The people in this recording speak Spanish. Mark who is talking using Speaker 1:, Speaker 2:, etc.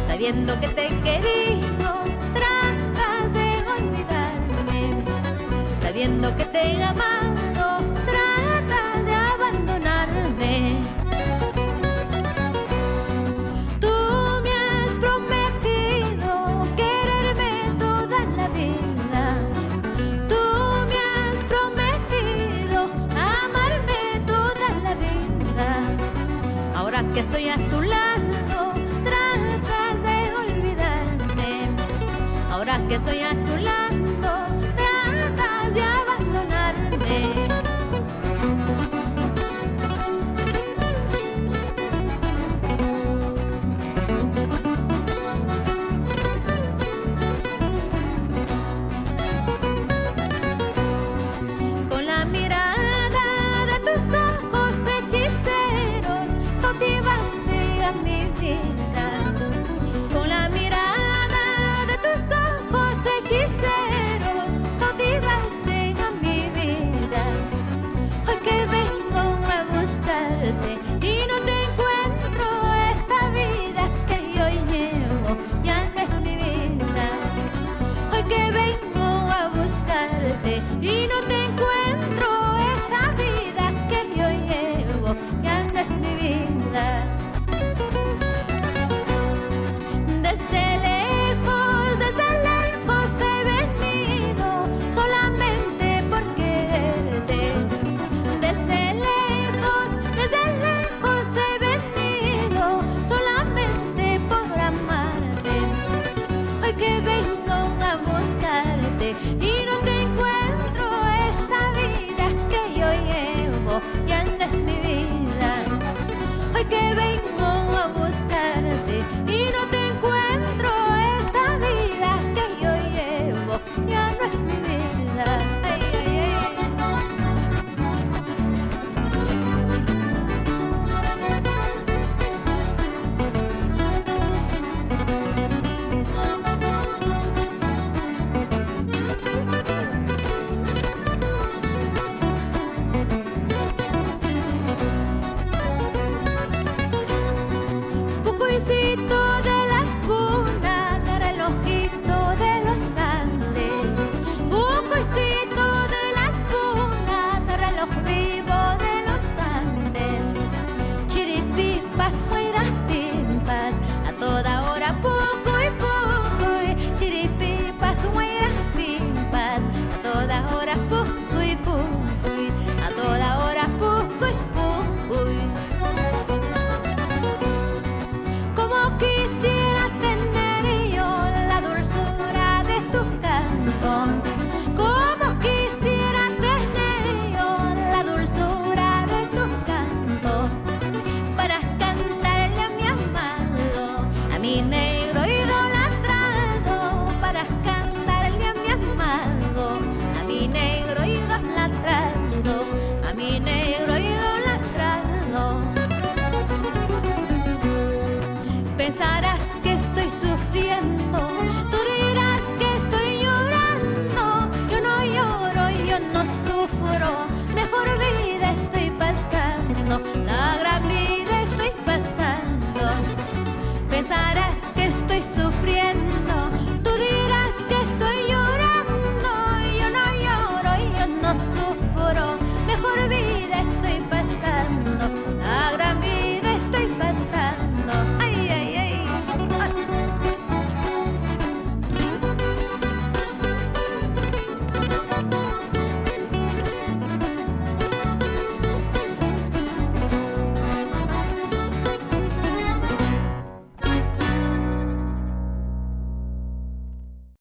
Speaker 1: Sabiendo que te he querido, tratas de olvidarme. Sabiendo que te he amado, tratas de abandonarme. Tú me has prometido quererme toda la vida. Tú me has prometido amarme toda la vida. Ahora que estoy a tu lado, tratas de olvidarme. Ahora que estoy a tu lado, tratas de abandonarme. Con la mirada de tus ojos hechiceros, cautivaste a mi vida. Con la mirada de tus ojos hechiceros, cautivaste a mi vida. Hoy que vengo a buscarte y no te encuentro, esta vida que yo llevo ya no es mi vida. Hoy que vengo a buscarte y no te encuentro, esta vida que yo llevo ya no es mi vida. Desde lejos he venido solamente por quererte. Desde lejos he venido solamente por amarte. Hoy que vengo a buscarte y